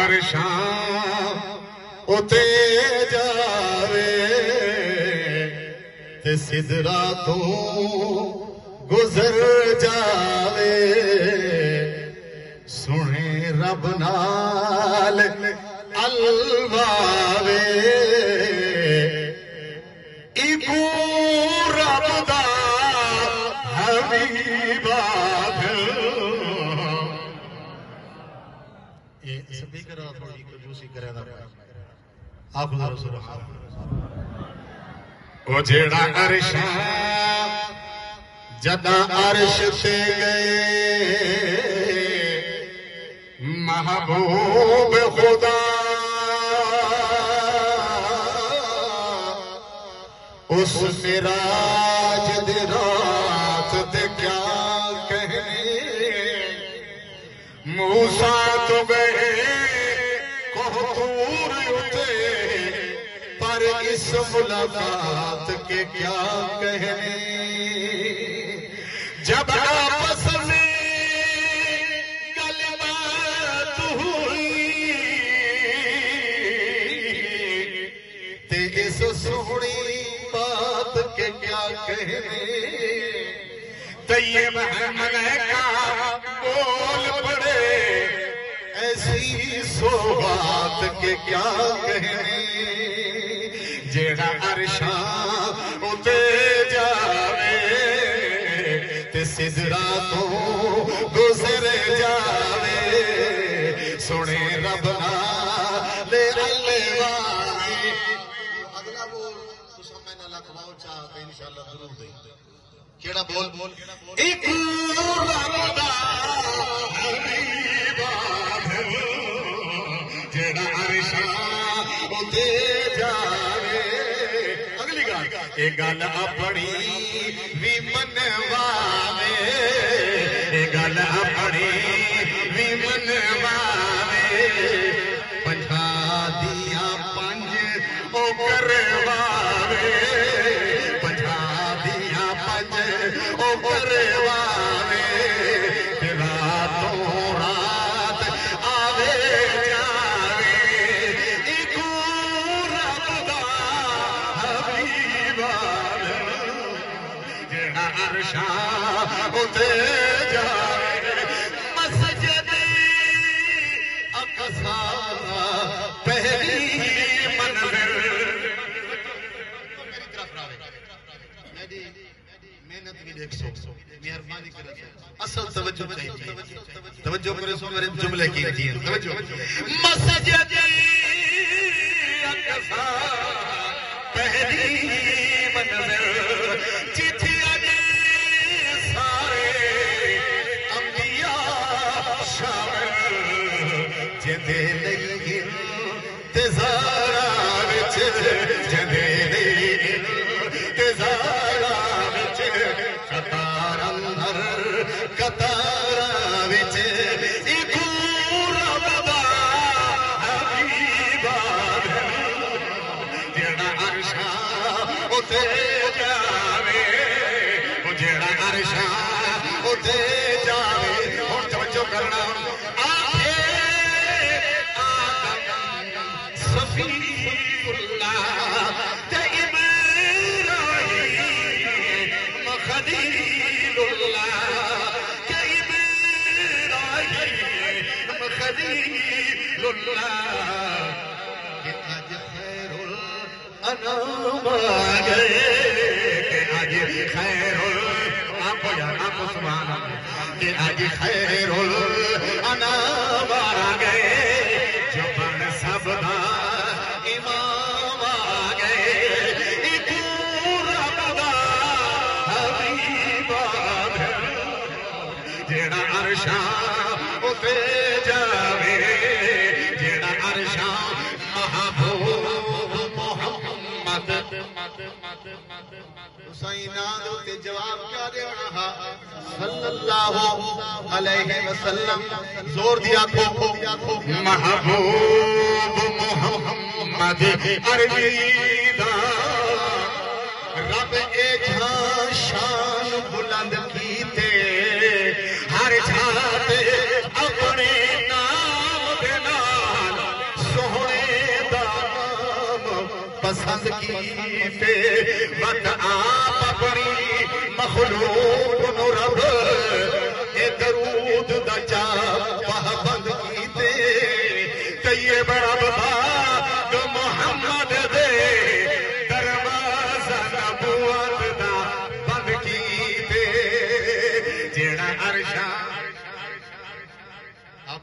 عرشاں اتے جاوے تے سدرا تو گزر جاوے سنے رب نال الواوے ایکو رب دا حبیبا سبھی کرا تھوڑی کنجوسی کرے دا آپ خدا رسول اللہ او جیڑا عرشاں جدا عرش تے گئے محبوب خدا اس معراج دی رات تے کیا کہنے موسیٰ تو گئے کوہ اتے پر اس ملاقات کے کیا کہنے جب آپس میں کلمات ہوئی تے اس سہنی بات کے کیا کہنے طیب احمد کا بول پڑے ایسی صحبات کے کیا کہنے جیڑا عرشاں اتے جاوے تے سدرا تو گزر جاوے سنے رب نال الواوے اگلا بول تو سمجھ نہ لکھواؤ چاہتے انشاءاللہ ضرور دیں کیڑا بول ایک رب دا حبیبا جیڑا عرشاں اتے جاوے اگلی گل اے گل اپنی وی منواوے اے گل اپنی وی منواوے پنجھا دیاں پنج او کرواوے پنجھا دیاں پنج او کرواوے راتوں رات آوے جاوے ایکو رب دا حبیبا جیڑا عرشاں اتے جاوے مسجد اقصی پہلی منزل میری طرف راوے میری محنت بھی دیکھ سو مہربانی کرے اصل توجہ چاہیے توجہ کرے سو میرے جملے کی توجہ مسجد اقصی پہلی منزل چٹھی اجے سارے انبیاء شامل جدے لئی انتظارا وچ جدے لئی انتظارا وچ قطار اندر قطارا وچ ایکو رب دا حبیبا جیڑا عرشاں اتے جاوے او جیڑا عرشاں اتے جاوے ہن توجہ کرنا آخے آدم صفی اللہ تے ابراہیم خلیل اللہ تے ابراہیم خلیل اللہ کہ آج خیر الانام آ گئے کہ آج خیر آپ سبحان اللہ کہ آج خیر الانام آ گئے جو بن سب دا امام آ گئے ایکو رب دا حبیبا جیڑا عرشاں اتے جاوے جیڑا عرشاں محبوب محمد حسینہ دے جواب کیا دینا صلی اللہ علیہ وسلم زور دیا کو محبوب محمد عربی دا رب اے جہاں شان بلند کیتے ہر جھاتے اپنے نام دے نال پسند کیتے وقت آپ اپنی مخلوق نو رب اے درود دا چا پابند کیتے طیب رب